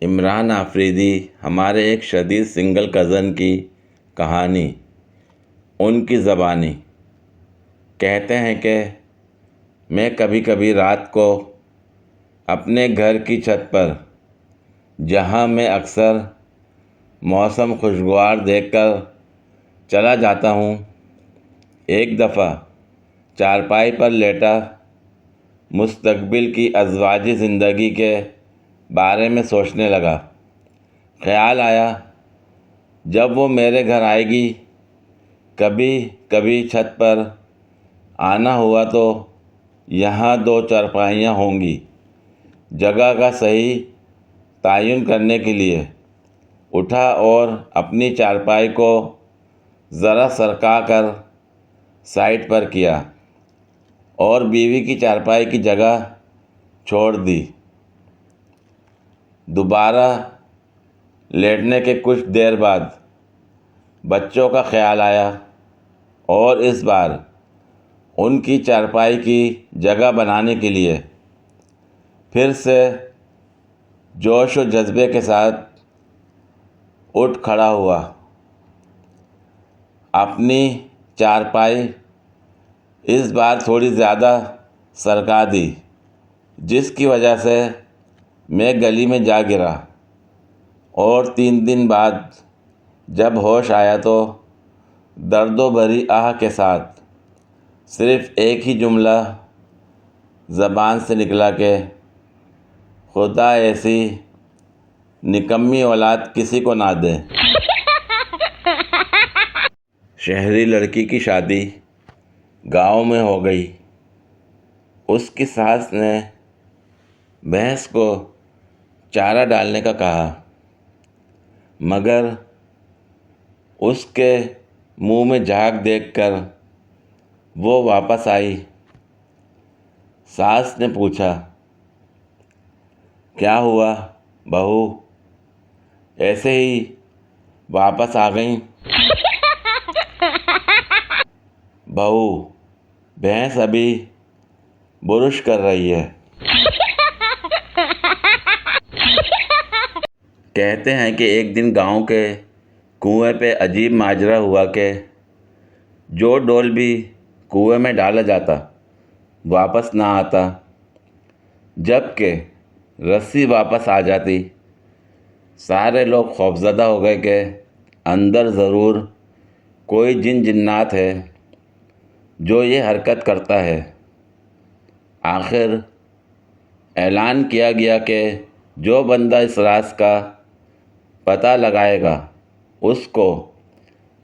عمران آفریدی ہمارے ایک شدید سنگل کزن کی کہانی ان کی زبانی کہتے ہیں کہ میں کبھی کبھی رات کو اپنے گھر کی چھت پر، جہاں میں اکثر موسم خوشگوار دیکھ کر چلا جاتا ہوں، ایک دفعہ چارپائی پر لیٹا مستقبل کی ازدواجی زندگی کے بارے میں سوچنے لگا۔ خیال آیا جب وہ میرے گھر آئے گی، کبھی کبھی چھت پر آنا ہوا تو یہاں 2 چارپائیاں ہوں گی۔ جگہ کا صحیح تعین کرنے کے لیے اٹھا اور اپنی چارپائی کو ذرا سرکا کر سائڈ پر کیا اور بیوی کی چارپائی کی جگہ چھوڑ دی۔ دوبارہ لیٹنے کے کچھ دیر بعد بچوں کا خیال آیا اور اس بار ان کی چارپائی کی جگہ بنانے کے لیے پھر سے جوش و جذبے کے ساتھ اٹھ کھڑا ہوا۔ اپنی چارپائی اس بار تھوڑی زیادہ سرکا دی، جس کی وجہ سے میں گلی میں جا گرا اور 3 دن بعد جب ہوش آیا تو درد و بھری آہ کے ساتھ صرف ایک ہی جملہ زبان سے نکلا کہ خدا ایسی نکمی اولاد کسی کو نہ دے۔ شہری لڑکی کی شادی گاؤں میں ہو گئی۔ اس کی ساس نے بھینس کو چارہ ڈالنے کا کہا، مگر اس کے منہ میں جھاگ دیکھ کر وہ واپس آئی۔ ساس نے پوچھا، کیا ہوا بہو، ایسے ہی واپس آ گئیں؟ بہو، بھینس ابھی برش کر رہی ہے۔ کہتے ہیں کہ ایک دن گاؤں کے کنویں پہ عجیب ماجرا ہوا کہ جو ڈول بھی کنویں میں ڈالا جاتا واپس نہ آتا، جبکہ رسی واپس آ جاتی۔ سارے لوگ خوفزدہ ہو گئے کہ اندر ضرور کوئی جن جنات ہے جو یہ حرکت کرتا ہے۔ آخر اعلان کیا گیا کہ جو بندہ اس راز کا پتہ لگائے گا اس کو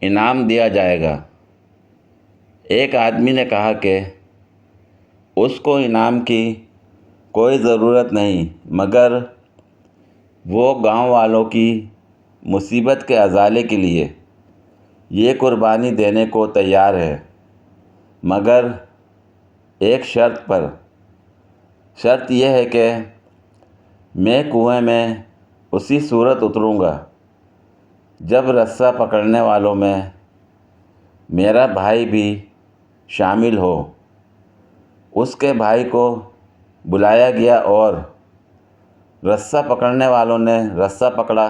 انعام دیا جائے گا۔ ایک آدمی نے کہا کہ اس کو انعام کی کوئی ضرورت نہیں، مگر وہ گاؤں والوں کی مصیبت کے ازالے کے لیے یہ قربانی دینے کو تیار ہے، مگر ایک شرط پر۔ شرط یہ ہے کہ میں کنویں میں اسی صورت اتروں گا جب رسہ پکڑنے والوں میں میرا بھائی بھی شامل ہو۔ اس کے بھائی کو بلایا گیا اور رسہ پکڑنے والوں نے رسہ پکڑا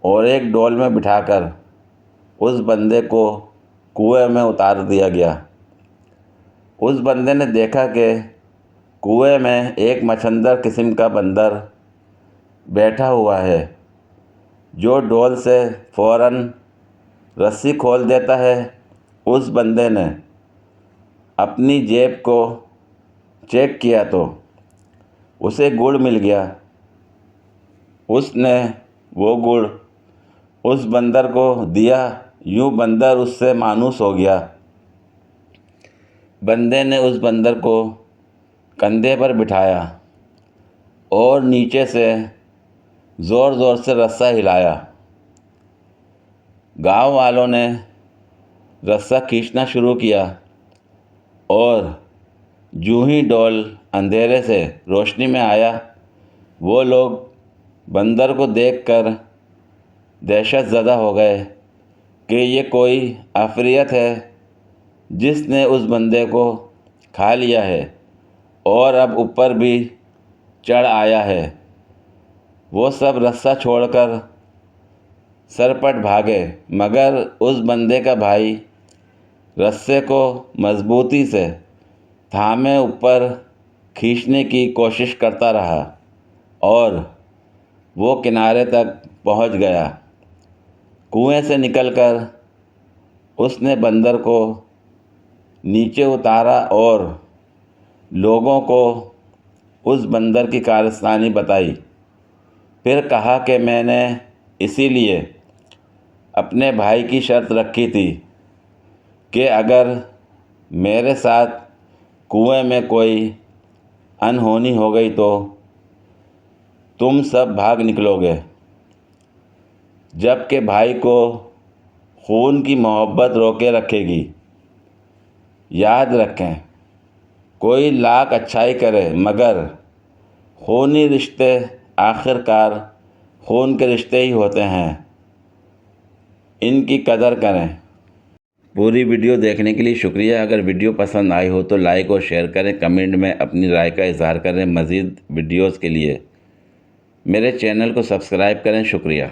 اور ایک ڈول میں بٹھا کر اس بندے کو کنویں میں اتار دیا گیا۔ اس بندے نے دیکھا کہ کنویں میں ایک مچھندر قسم کا بندر بیٹھا ہوا ہے جو ڈول سے فوراً رسی کھول دیتا ہے۔ اس بندے نے اپنی جیب کو چیک کیا تو اسے گڑ مل گیا۔ اس نے وہ گڑ اس بندر کو دیا، یوں بندر اس سے مانوس ہو گیا۔ بندے نے اس بندر کو کندھے پر بٹھایا اور نیچے سے زور زور سے رسہ ہلایا۔ گاؤں والوں نے رسہ کھینچنا شروع کیا اور جوں ہی ڈول اندھیرے سے روشنی میں آیا، وہ لوگ بندر کو دیکھ کر دہشت زدہ ہو گئے کہ یہ کوئی عفریت ہے جس نے اس بندے کو کھا لیا ہے اور اب اوپر بھی چڑھ آیا ہے۔ وہ سب رسہ چھوڑ کر سرپٹ بھاگے، مگر اس بندے کا بھائی رسے کو مضبوطی سے تھامے اوپر کھینچنے کی کوشش کرتا رہا اور وہ کنارے تک پہنچ گیا۔ کنویں سے نکل کر اس نے بندر کو نیچے اتارا اور لوگوں کو اس بندر کی کارستانی بتائی۔ پھر کہا کہ میں نے اسی لیے اپنے بھائی کی شرط رکھی تھی کہ اگر میرے ساتھ کنویں میں کوئی انہونی ہو گئی تو تم سب بھاگ نکلو گے، جب کہ بھائی کو خون کی محبت روکے رکھے گی۔ یاد رکھیں، کوئی لاکھ اچھائی کرے مگر خونی رشتے آخر کار خون کے رشتے ہی ہوتے ہیں، ان کی قدر کریں۔ پوری ویڈیو دیکھنے کے لیے شکریہ۔ اگر ویڈیو پسند آئی ہو تو لائک اور شیئر کریں، کمنٹ میں اپنی رائے کا اظہار کریں۔ مزید ویڈیوز کے لیے میرے چینل کو سبسکرائب کریں۔ شکریہ۔